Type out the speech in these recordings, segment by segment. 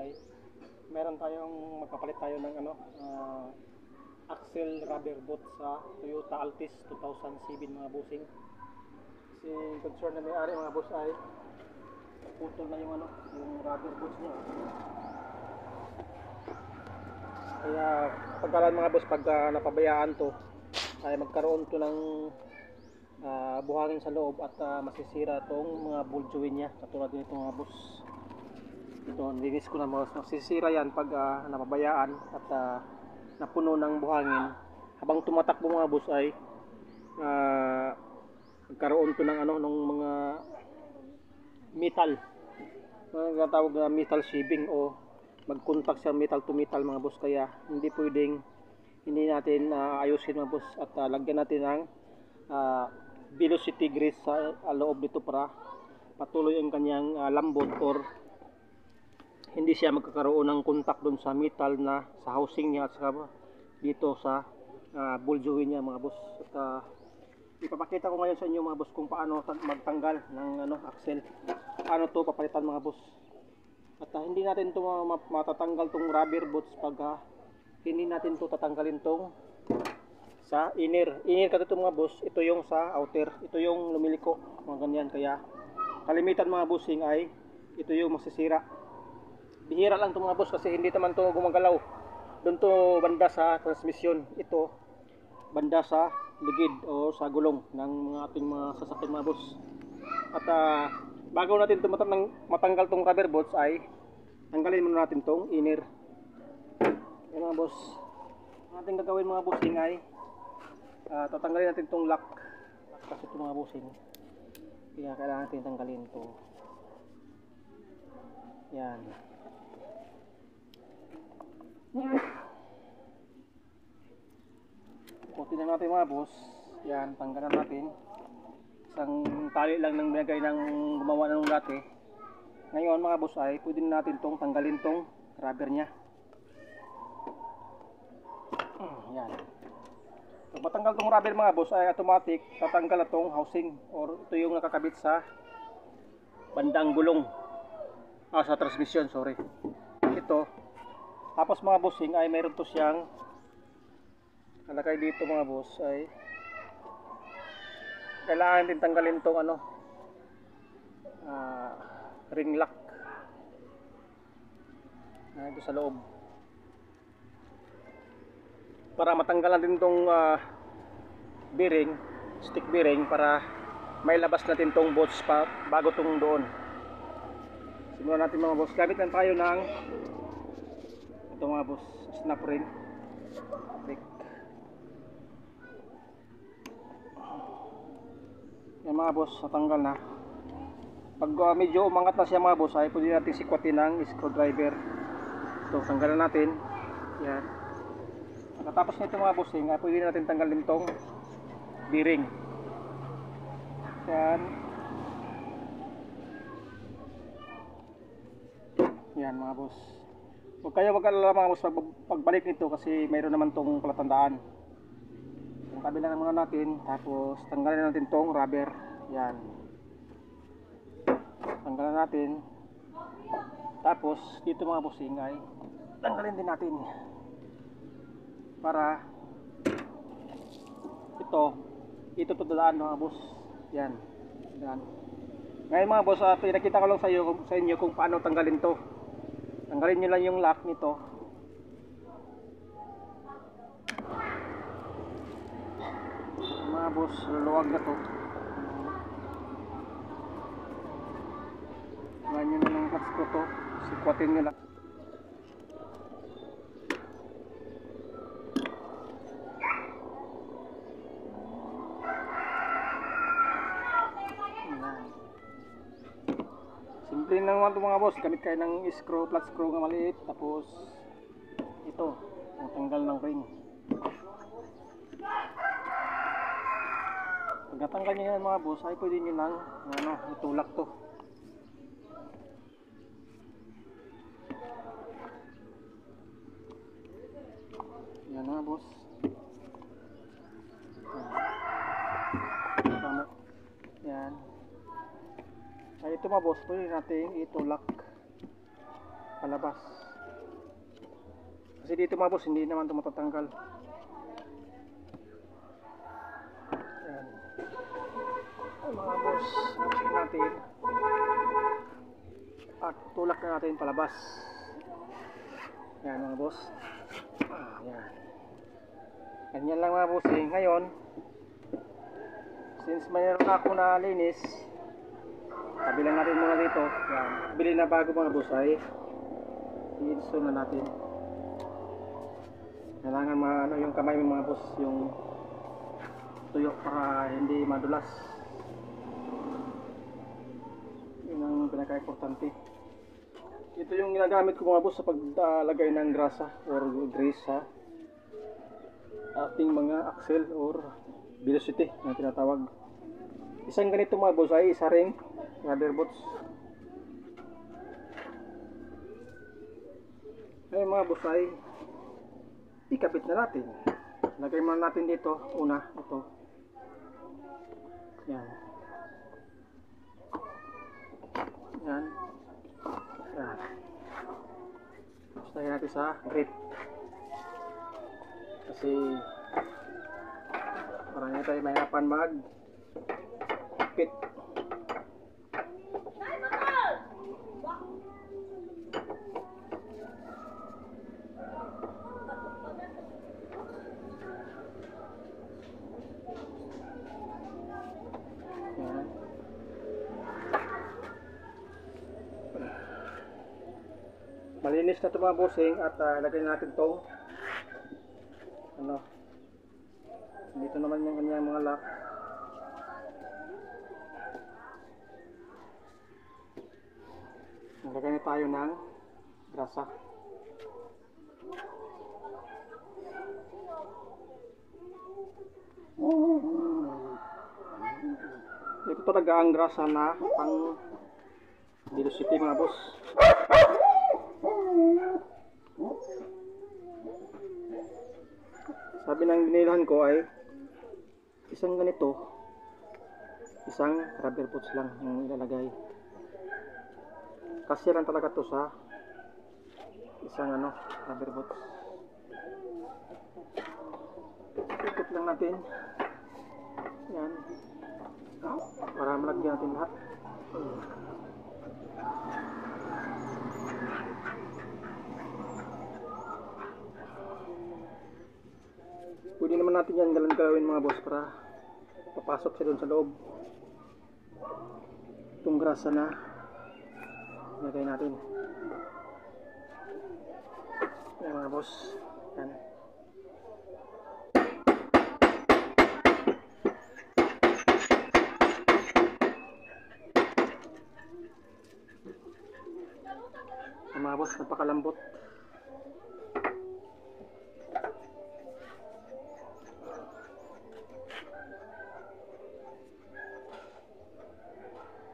ay meron tayong magpapalit tayo ng axle rubber boot sa Toyota Altis 2007 mga bossing. Kasi concern na may-ari mga boss ay putol na yung rubber boots niya. Kaya pagkalan mga boss, pag napabayaan to ay magkaroon to ng buhangin sa loob at masisira tong mga ball joint niya, katulad nito mga boss. Ito, nilinis ko na mga boss. Masisira yan pag napabayaan at napuno ng buhangin. Habang tumatakbo mga boss ay magkaroon to ng ng mga metal, mga tawag na metal sheathing, o mag-contact sa metal to metal mga boss. Kaya hindi pwedeng hindi natin ayusin mga boss at lagyan natin ng velocity grease sa loob dito para patuloy ang kanyang lambot, or hindi siya magkakaroon ng contact dun sa metal na sa housing niya at saka dito sa ball joint niya mga boss. At ipapakita ko ngayon sa inyo mga boss kung paano magtanggal ng axle. Paano to papalitan mga boss. At hindi natin to matatanggal tong rubber boots pag hindi natin to tatanggalin tong sa inner kasi ito mga boss. Ito yung sa outer, ito yung lumiliko, mga ganyan. Kaya kalimitan mga bossing ay ito yung masisira. Bihira lang to mga boss kasi hindi naman to gumagalaw. Doon to banda sa transmission, ito banda sa ligid o sa gulong ng mga ating mga sasakyan mga boss. At bago natin ito matanggal tong rubber boots ay tanggalin muna natin tong inner. Yan mga boss, ang ating gagawin mga bossing ay tatanggalin natin tong lock kasi ito mga bossing. Kaya kailangan natin tanggalin to. Yan. Putin na natin mga boss. Yan, tanggalan natin. Isang tali lang ng binagay ng gumawa ng dati. Ngayon mga boss ay pwede na natin tong tanggalin tong rubber nya. Yan. Pag matanggal tong rubber mga boss ay automatic tatanggal na tong housing, or ito yung nakakabit sa bandang gulong, sa transmission, sorry. Ito. Tapos mga bossing ay mayroon to siyang nalagay dito mga boss, ay kailangan din tanggalin tong ring lock ito sa loob para matanggalan din tong bearing, stick bearing, para may labas natin tong bolts pa bago tong doon. Simulan natin mga boss. Gamit lang tayo ng ito mga boss, snap ring. Yan mga boss, natanggal na. Pag medyo umangat na siya mga boss ay pwede natin sikwatin ng screwdriver. Ito, tanggalan natin. Yan. Pagkatapos nito mga bossing ay pwede natin tanggalin tong bearing. Yan. Yan mga boss. Huwag kayo mag-alala mga boss pagbalik nito kasi mayroon naman tong palatandaan. Yung kabila na muna natin, tapos tanggalin natin tong rubber. Yan. Tanggalin natin. Tapos dito mga bossing ay tanggalin din natin para ito dadaan mga boss. Yan. Yan. Ngayon mga boss, pinakita ko lang sa inyo kung paano tanggalin to. Tanggalin nyo lang yung lock nito. Mga boss, luluwag na to. Ngayon nyo na ng clutch ko to. Sikwatin nyo lang. Simple lang naman ito mga boss. Gamit kayo ng screw, flat screw na maliit. Tapos ito, ang tanggal ng ring. Pag natanggal nyo yan mga boss ay pwede nyo lang itulak to. Yan mga boss. Yan. Ay ito mga boss, pwede natin itulak palabas. Kasi dito mga boss, hindi naman ito matatanggal. Yan. Ay, mga boss, buksan natin. At tulak na natin palabas. Yan mga boss. Yan. Ganyan lang mga boss. Ngayon, since mayroon ako na linis, kabilang natin muna dito. Yan. Bili na bago mga boss ay i-install na natin. Kailangan yung kamay ng mga boss, yung tuyok para hindi madulas. Yun ang pinaka-importante. Ito yung ginagamit ko mga boss sa paglagay ng grasa or grease sa ating mga axle or velocity na tinatawag. Isang ganito mga boss ay isa ring rubber boots. Ngayon mga boss ay ikabit na natin. Lagay muna natin dito una ito. Yan. Yan. Yan. Lagay natin sa grip. Kasi parang hindi tayo mahirapan mag-fit. Malinis na ito mga bossing at lagay natin itong dito naman yung kanyang mga lock. Lagay na tayo ng grasa. Ito talaga ang grasa na pang velocity mga boss. Sabi ng binilhan ko ay isang ganito, isang rubber boots lang yung ilalagay. Kasi lang talaga to sa isang rubber boots. Ikot lang natin. Yan. Para malagyan natin lahat. Pwede naman natin yan gawin mga boss para papasok siya doon sa loob. Itong grasa na lagay natin. Yan mga boss. Yan. Yan mga boss, napakalambot.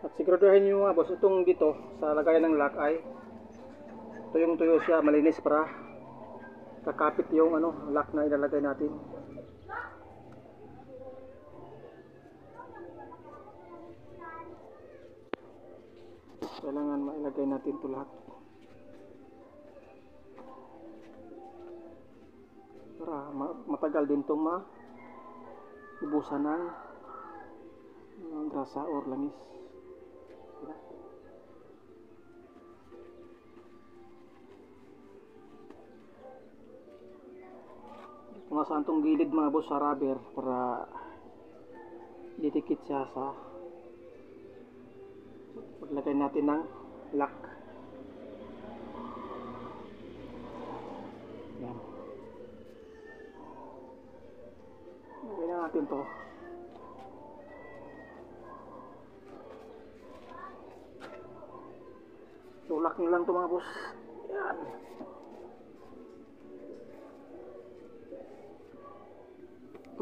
At siguraduhin nyo mga boss, itong dito sa lagayan ng lock ay tuyong-tuyo siya, malinis para kakapit yung lock na ilalagay natin. Kailangan mailagay natin ito lahat para matagal din itong maubusan ng grasa or langis. Mga santong gilid mga boss sa rubber para didikit siya sa paglagay natin ng lock. Yan. Lagay na natin to. Tulak nyo lang to mga boss. Yan.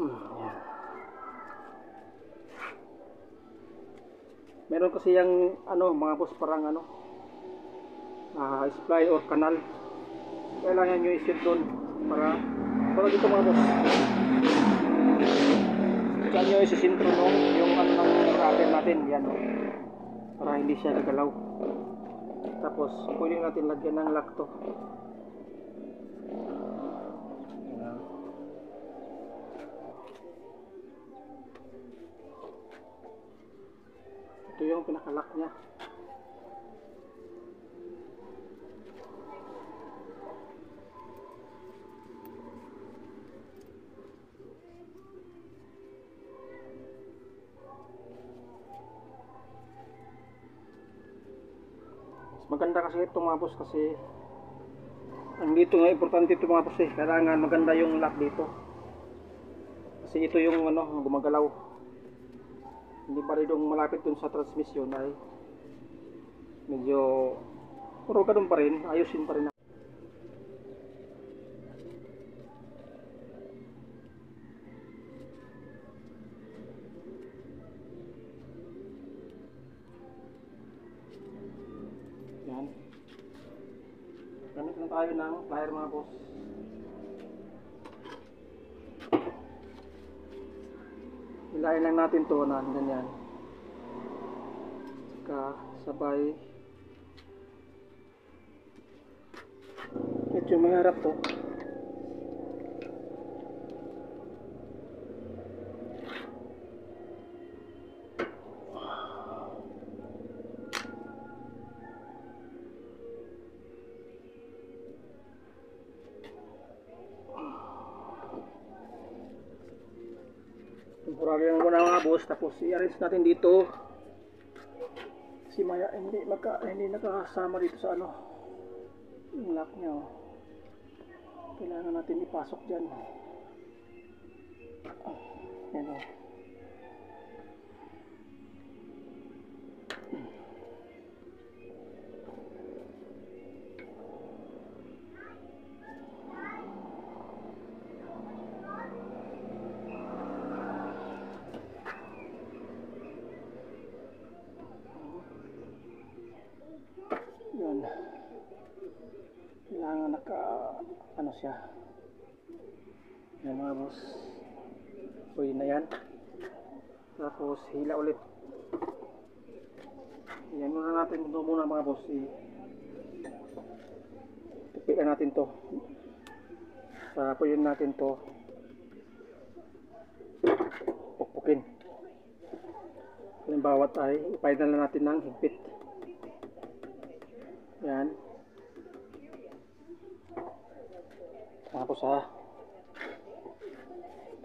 Yan. Meron kasi yung mga boss parang spline or kanal. Kailangan nyo isit doon para dito mga boss. Diyan nyo isisintro yung ng rubber natin. Yan. Para hindi siya gagalaw. Tapos pwede natin lagyan ng lock to. Ayan. Ito yung pinaka-lock niya. Maganda kasi ito mga boss, kasi ang dito nga importante ito mga boss, kailangan maganda yung lock dito, kasi ito yung gumagalaw. Hindi pa rin yung malapit dun sa transmission ay medyo puro ganun pa rin, ayusin pa rin. Yan. Gamit lang tayo ng plier mga boss. Hilahin lang natin to na ganyan. Saka sabay. Medyo maharap to. Temporary lang muna mga boss, tapos i-arrange natin dito kasi maya hindi nakakasama dito sa yung lock nya. Kailangan natin ipasok dyan. Yan o. Yun. Kailangan siya. Yan mga boss. Pwede na yan. Tapos hila ulit. Yan muna natin mga boss. Tupikan natin to. Pwede natin to pukpukin. Halimbawa ay ipaidan na natin ng higpit. Yan. Tapos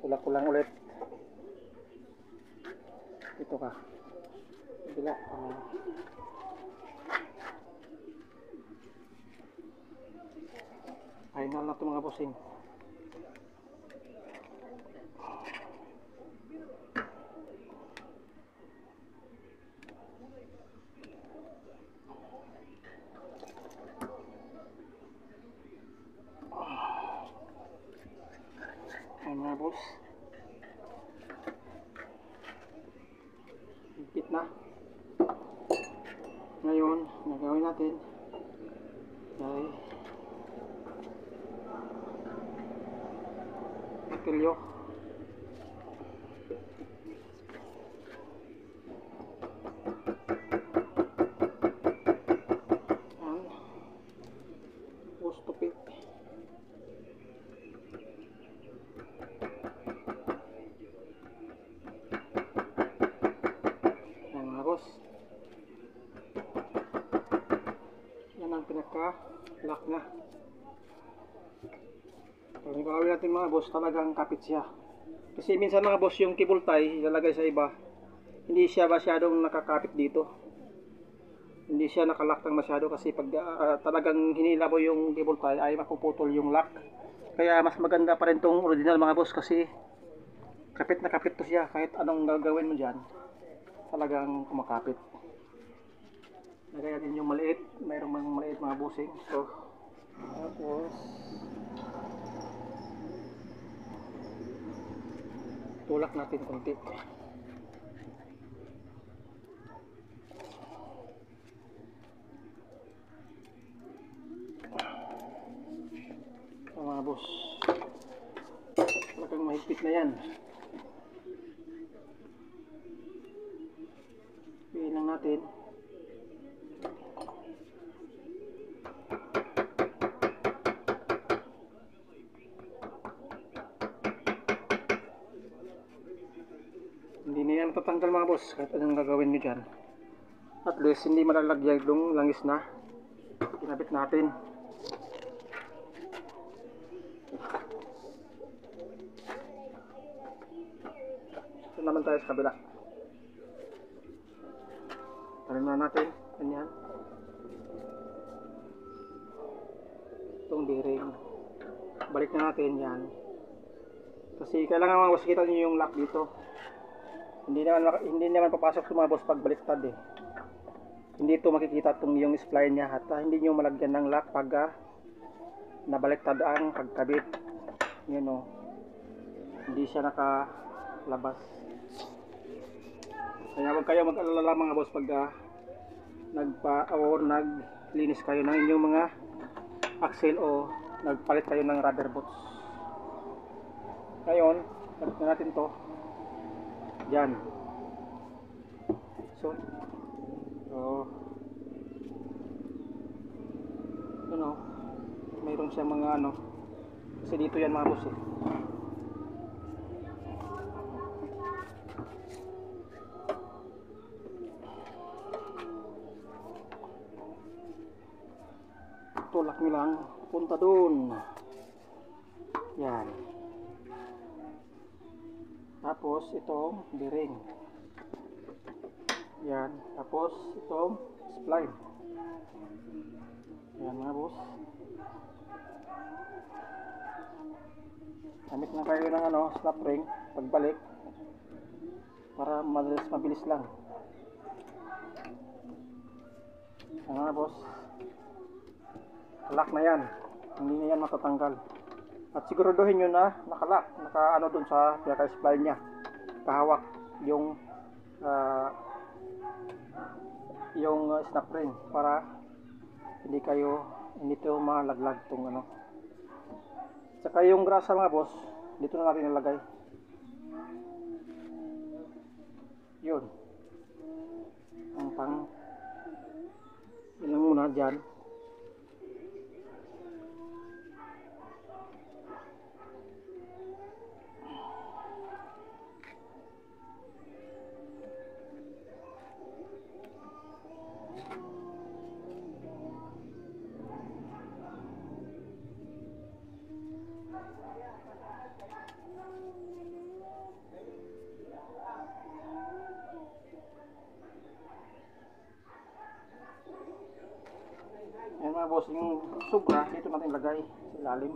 tulak ko lang ulit. Ito ka. Bila. Final na ito mga bossing. Ayan mga boss, higpit na. Ngayon nagawin natin ay martilyo. Ayan, tapos tupik. Yan ang pinaka-lock na. Pag gagawin natin mga boss, talagang kapit siya. Kasi minsan mga boss, yung cable tie ilalagay sa iba, hindi siya masyadong nakakapit dito. Hindi siya nakalock ng masyado, kasi pag talagang hinila mo yung cable tie ay mapuputol yung lock. Kaya mas maganda pa rin tong original mga boss, kasi kapit na kapit to siya. Kahit anong gagawin mo dyan, talagang kumakapit. Lagay natin yung maliit, mayroong mga maliit mga busing. So, tapos tulak natin konti. So, mga boss, talagang mahigpit na yan. Piliin lang natin. matatanggal mga boss kahit anong gagawin nyo dyan. At least hindi malalagyan yung langis na kinabit natin. Ito naman tayo sa kabila. Talim na natin. Ganyan. Itong bearing. Balik na natin yan. Kasi kailangan mga boss kita nyo yung lock dito. Hindi naman papasok sa mga boss pag baliktad eh. Hindi ito makikita itong yung spline niya at hindi nyo malagyan ng lock pag nabaliktad ang pagkabit. Yun o. Hindi siya nakalabas. Kaya huwag kayo mag-alala mga boss pag naglinis kayo ng inyong mga axle o nagpalit kayo ng rubber boots. Ngayon, balik na natin to. Diyan. So, ano, mayroon siyang mga ano, kasi dito yan mga boss eh. Tulak nyo lang, punta dun. Yan. Tapos itong bearing. Yan. Tapos itong spline. Yan mga boss. Gamit na kayo ng ano, snap ring pagbalik para mabilis lang. Yan mga boss. Lock na yan. Hindi na yan matatanggal. At siguraduhin nyo na nakalock, naka-ano dun sa pinaka-spline nya. Kahawak yung snap ring para hindi ito malaglag tong ano. Saka yung grasa mga boss, dito na natin nilagay. Yun. Ang ilang muna dyan. Ayan mga boss, yung sobra dito natin lagay sa ilalim.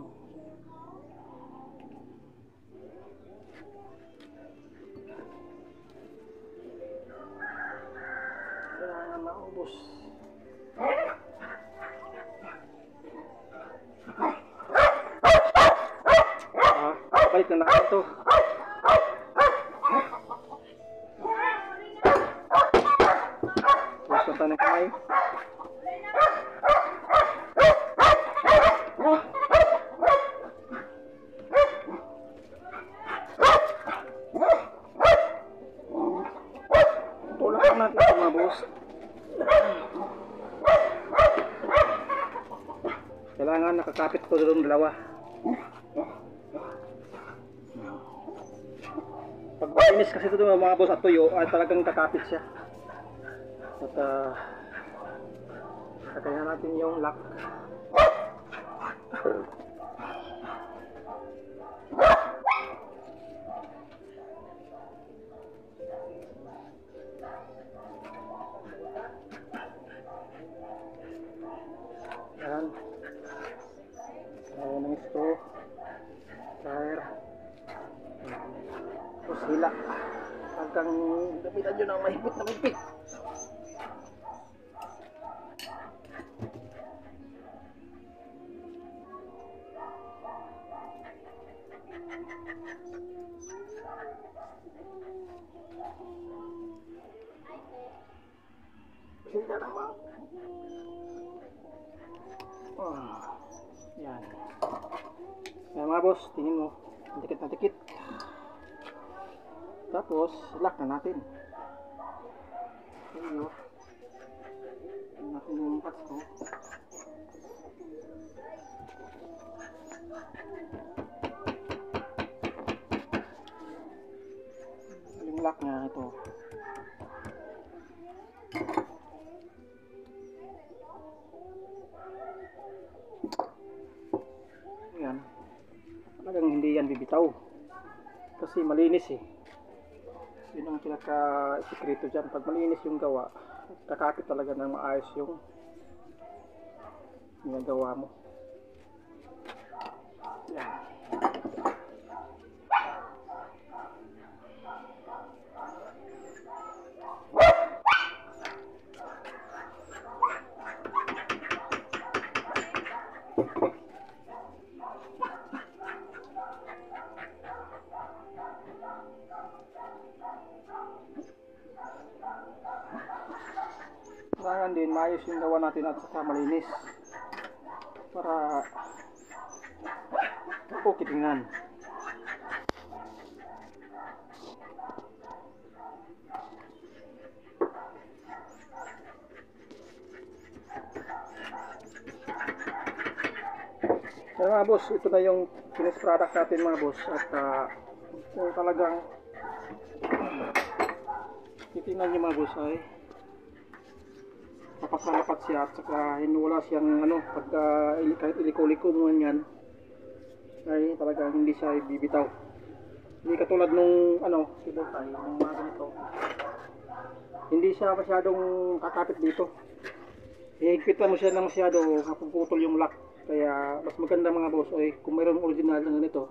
Kailangan maubos. Balik na natin ito. Tapos na tayo ng kamay. Tulak natin ito mga boss. Kailangan nakakapit ko doon dalawa. Pag malinis kasi ito mga boss at tuyo ay talagang kakapit siya. At kaya natin yung lock. Yan. Ayan ang screw. Tire. Tapos hila. Hanggang gamitan nyo ng mahigpit na mahigpit. Hila naman. Yan. Yan mga boss, tingin mo. Dikit na dikit. Tapos, lock na natin. Ayan o. Tingnan natin yung parts ko. lock niya ito. Ayan. Talagang hindi yan bibitaw. Kasi malinis eh. Yun ang pinaka-sekreto dyan. Pag malinis yung gawa, kakapit talaga ng maayos yung ginagawa mo. Yan. Kailangan din maayos yung gawa natin at saka malinis para okay tingnan. So mga boss, ito na yung finished product natin mga boss, at kung talagang titingnan nyo mga boss ay napakalapat siya at saka wala siyang pagka kahit iliko-liko mo yan ay talagang hindi siya bibitaw. Hindi katulad nung sibotay, nung mga ganito, hindi siya masyadong kakapit dito. Hihigpitan mo siya na masyado, mapuputol yung lock. Kaya mas maganda mga boss ay kung mayroong original na ganito,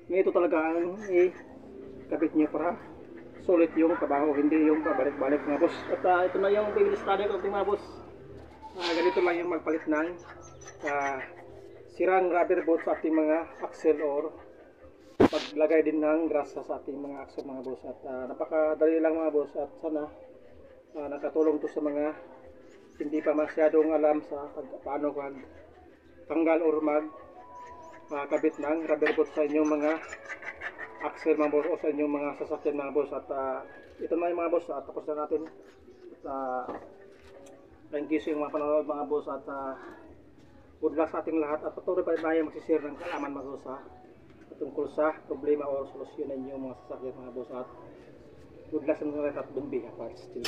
ganito talaga ang ikabit niya para sulit yung trabaho, hindi yung pabalik-balik mga boss. At ito na yung biggest product of mga boss. Ganito lang yung magpalit ng sirang rubber bolt sa ating mga axle or paglagay din ng grasa sa ating mga axle mga boss. At napakadali lang mga boss, at sana nakatulong to sa mga hindi pa masyadong alam sa paano tanggal or kabit ng rubber bolt sa inyong mga axle mga boss o sa inyong mga sasakyan mga boss. At ito na yung mga boss, tapos na natin. Thank you sa mga panonood mga boss, at good luck sa ating lahat, at patuloy pa tayo magsishare ng kaalaman mga boss tungkol sa problema o solusyonan yung mga sasakyan mga boss. At good luck sa mga lahat, at don't be a part still.